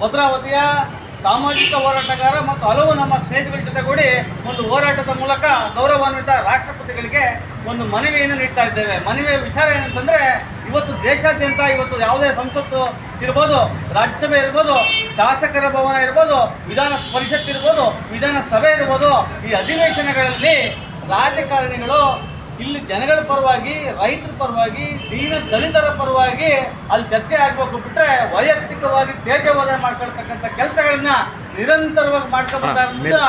ಭದ್ರಾವತಿಯ ಸಾಮಾಜಿಕ ಹೋರಾಟಗಾರ ಮತ್ತು ಹಲವು ನಮ್ಮ ಸ್ನೇಹಿತರ ಜೊತೆಗೂಡಿ ಒಂದು ಹೋರಾಟದ ಮೂಲಕ ಗೌರವಾನ್ವಿತ ರಾಷ್ಟ್ರಪತಿಗಳಿಗೆ ಒಂದು ಮನವಿಯನ್ನು ನೀಡ್ತಾ ಇದ್ದೇವೆ. ಮನವಿಯ ವಿಚಾರ ಏನಂತಂದರೆ, ಇವತ್ತು ದೇಶಾದ್ಯಂತ ಇವತ್ತು ಯಾವುದೇ ಸಂಸತ್ತು ಇರ್ಬೋದು, ರಾಜ್ಯಸಭೆ ಇರ್ಬೋದು, ಶಾಸಕರ ಭವನ ಇರ್ಬೋದು, ವಿಧಾನ ಪರಿಷತ್ ಇರ್ಬೋದು, ವಿಧಾನಸಭೆ ಇರ್ಬೋದು, ಈ ಅಧಿವೇಶನಗಳಲ್ಲಿ ರಾಜಕಾರಣಿಗಳು ಇಲ್ಲಿ ಜನಗಳ ಪರವಾಗಿ, ರೈತರ ಪರವಾಗಿ, ದಲಿತರ ಪರವಾಗಿ ಅಲ್ಲಿ ಚರ್ಚೆ ಆಗಬೇಕು ಬಿಟ್ಟರೆ ವೈಯಕ್ತಿಕವಾಗಿ ತೇಜೋವಧೆ ಮಾಡ್ಕೊಳ್ತಕ್ಕಂಥ ಕೆಲಸಗಳನ್ನ ನಿರಂತರವಾಗಿ ಮಾಡ್ಕೊಳ್ತಾ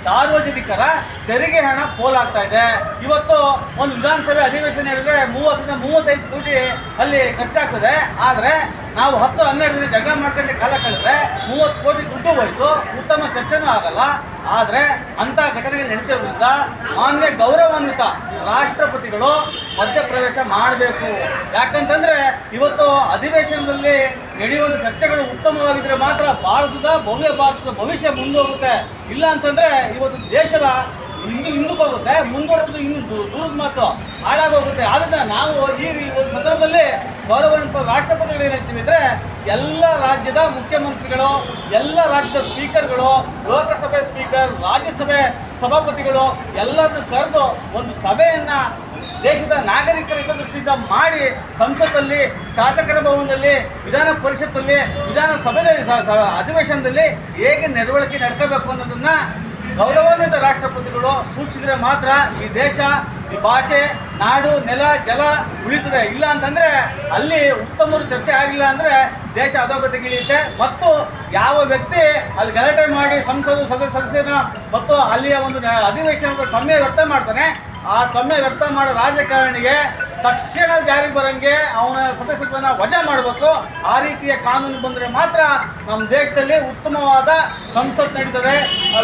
ಸಾರ್ವಜನಿಕರ ತೆರಿಗೆ ಹಣ ಪೋಲಾಗ್ತಾ ಇದೆ. ಇವತ್ತು ಒಂದು ವಿಧಾನಸಭೆ ಅಧಿವೇಶನ ಹೇಳಿದ್ರೆ 30ರಿಂದ 35 ಕೋಟಿ ಅಲ್ಲಿ ಖರ್ಚಾಗ್ತದೆ. ಆದರೆ ನಾವು 10-12 ದಿನ ಜಗಳ ಮಾಡ್ಕೊಂಡು ಕಾಲ ಕಳೆದ್ರೆ 30 ಕೋಟಿ ದುಡ್ಡು ಹೋಯಿತು, ಉತ್ತಮ ಚರ್ಚೆನೂ ಆಗಲ್ಲ. ಆದರೆ ಅಂಥ ಘಟನೆಗಳು ನಡೀತಿರೋದ್ರಿಂದ ಮಾನ್ಯ ಗೌರವಾನ್ವಿತ ರಾಷ್ಟ್ರಪತಿಗಳು ಮಧ್ಯಪ್ರವೇಶ ಮಾಡಬೇಕು. ಯಾಕಂತಂದರೆ ಇವತ್ತು ಅಧಿವೇಶನದಲ್ಲಿ ನಡೆಯುವಂಥ ಚರ್ಚೆಗಳು ಉತ್ತಮವಾಗಿದ್ದರೆ ಮಾತ್ರ ಭಾರತದ ಭವಿಷ್ಯ ಮುಂದೋಗುತ್ತೆ. ಇಲ್ಲ ಅಂತಂದರೆ ಇವತ್ತು ದೇಶದ ಹಿಂದಕ್ಕೆ ಹೋಗುತ್ತೆ, ಮುಂದುವರೆದು ಇನ್ನು ದೂರದ ಮಾತು ಹಾಳಾಗೋಗುತ್ತೆ. ಆದ್ದರಿಂದ ನಾವು ಈ ಒಂದು ಸಂದರ್ಭದಲ್ಲಿ ಗೌರವಾನ್ವಿತ ರಾಷ್ಟ್ರಪತಿಗಳು ಏನಂತೀವಿ ಅಂದರೆ, ಎಲ್ಲ ರಾಜ್ಯದ ಮುಖ್ಯಮಂತ್ರಿಗಳು, ಎಲ್ಲ ರಾಜ್ಯದ ಸ್ಪೀಕರ್ಗಳು, ಲೋಕಸಭೆ ಸ್ಪೀಕರ್, ರಾಜ್ಯಸಭೆ ಸಭಾಪತಿಗಳು ಎಲ್ಲರನ್ನು ಕರೆದು ಒಂದು ಸಭೆಯನ್ನು ದೇಶದ ನಾಗರಿಕರ ಹಿತದೃಷ್ಟಿಯಿಂದ ಮಾಡಿ ಸಂಸತ್ತಲ್ಲಿ, ಶಾಸಕರ ಭವನದಲ್ಲಿ, ವಿಧಾನ ಪರಿಷತ್ತಲ್ಲಿ, ವಿಧಾನಸಭೆಯಲ್ಲಿ ಅಧಿವೇಶನದಲ್ಲಿ ಹೇಗೆ ನಡವಳಿಕೆ ನಡ್ಕೋಬೇಕು ಅನ್ನೋದನ್ನು ಗೌರವಾನ್ವಿತ ರಾಷ್ಟ್ರಪತಿಗಳು ಸೂಚಿಸಿದರೆ ಮಾತ್ರ ಈ ದೇಶ, ಈ ಭಾಷೆ, ನಾಡು, ನೆಲ, ಜಲ ಉಳಿತದೆ. ಇಲ್ಲ ಅಂತಂದರೆ ಅಲ್ಲಿ ಉತ್ತಮ ಚರ್ಚೆ ಆಗಿಲ್ಲ ಅಂದರೆ ದೇಶ ಅಧೋಗತಿಗಿಳಿಯುತ್ತೆ. ಮತ್ತು ಯಾವ ವ್ಯಕ್ತಿ ಅಲ್ಲಿ ಗಲಾಟೆ ಮಾಡಿ ಸದಸ್ಯನ ಮತ್ತು ಅಲ್ಲಿಯ ಒಂದು ಅಧಿವೇಶನದ ಸಮಯ ವ್ಯರ್ಥ ಮಾಡ್ತಾನೆ, ಆ ಸಮಯ ವ್ಯರ್ಥ ಮಾಡೋ ರಾಜಕಾರಣಿಗೆ ತಕ್ಷಣ ಜಾರಿಗೆ ಬರೋಂಗೆ ಅವನ ಸದಸ್ಯತ್ವನ ವಜಾ ಮಾಡಬೇಕು. ಆ ರೀತಿಯ ಕಾನೂನು ಬಂದರೆ ಮಾತ್ರ ನಮ್ಮ ದೇಶದಲ್ಲಿ ಉತ್ತಮವಾದ ಸಂಸತ್ ನಡೀತದೆ,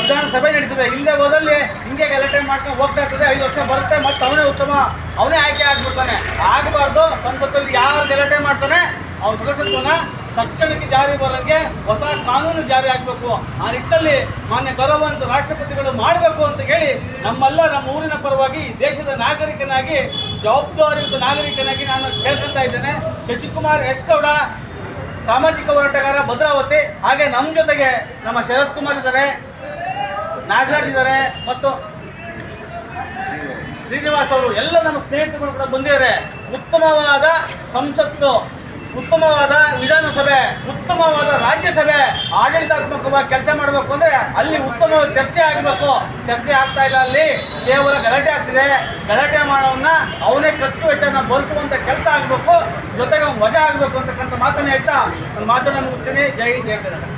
ವಿಧಾನಸಭೆ ನಡೀತದೆ. ಇಲ್ಲದೆ ಹೋದಲ್ಲಿ ಹಿಂಗೆ ಗಲಾಟೆ ಮಾಡ್ಕೊಂಡು ಹೋಗ್ತಾ ಇರ್ತದೆ. 5 ವರ್ಷ ಬರುತ್ತೆ, ಮತ್ತು ಅವನೇ ಆಯ್ಕೆ ಆಗ್ಬಿಡ್ತಾನೆ. ಆಗಬಾರ್ದು. ಸಂಸತ್ತಲ್ಲಿ ಯಾರು ಗಲಾಟೆ ಮಾಡ್ತಾನೆ ಅವನ ಸದಸ್ಯತ್ವನ ತಕ್ಷಣಕ್ಕೆ ಜಾರಿ ಬರೋಂಗೆ ಹೊಸ ಕಾನೂನು ಜಾರಿ ಆಗಬೇಕು. ಆ ನಿಟ್ಟಿನಲ್ಲಿ ಮಾನ್ಯ ಗೌರವಾನ್ವಿತ ರಾಷ್ಟ್ರಪತಿಗಳು ಮಾಡಬೇಕು ಅಂತ ಹೇಳಿ ನಮ್ಮ ಊರಿನ ಪರವಾಗಿ ದೇಶದ ನಾಗರಿಕನಾಗಿ, ಜವಾಬ್ದಾರಿಯುತ ನಾಗರಿಕನಾಗಿ ನಾನು ಕೇಳ್ಕೊತಾ ಇದ್ದೇನೆ. ಶಶಿಕುಮಾರ್ ಎಸ್ ಗೌಡ, ಸಾಮಾಜಿಕ ಹೋರಾಟಗಾರ, ಭದ್ರಾವತಿ. ಹಾಗೆ ನಮ್ಮ ಜೊತೆಗೆ ನಮ್ಮ ಶರತ್ ಕುಮಾರ್ ಇದ್ದಾರೆ, ನಾಗರಾಜ್ ಇದ್ದಾರೆ ಮತ್ತು ಶ್ರೀನಿವಾಸ್ ಅವರು, ಎಲ್ಲ ನಮ್ಮ ಸ್ನೇಹಿತರುಗಳು ಕೂಡ ಬಂದಿದ್ದಾರೆ. ಉತ್ತಮವಾದ ಸಂಸತ್ತು, ಉತ್ತಮವಾದ ವಿಧಾನಸಭೆ, ಉತ್ತಮವಾದ ರಾಜ್ಯಸಭೆ ಆಡಳಿತಾತ್ಮಕವಾಗಿ ಕೆಲಸ ಮಾಡಬೇಕು ಅಂದರೆ ಅಲ್ಲಿ ಉತ್ತಮವಾದ ಚರ್ಚೆ ಆಗಬೇಕು. ಚರ್ಚೆ ಆಗ್ತಾ ಇಲ್ಲ, ಅಲ್ಲಿ ಕೇವಲ ಗಲಾಟೆ ಆಗ್ತಿದೆ. ಗಲಾಟೆ ಮಾಡೋವನ್ನ ಅವನೇ ಖರ್ಚು ವೆಚ್ಚನ ಭರಿಸುವಂಥ ಕೆಲಸ ಆಗಬೇಕು, ಜೊತೆಗೆ ವಜಾ ಆಗಬೇಕು ಅಂತಕ್ಕಂಥ ಮಾತನ್ನು ಹೇಳ್ತಾ ನನ್ನ ಮಾತನ್ನು ಮುಗಿಸ್ತೀನಿ. ಜೈ ಕರ್ನಾಟಕ.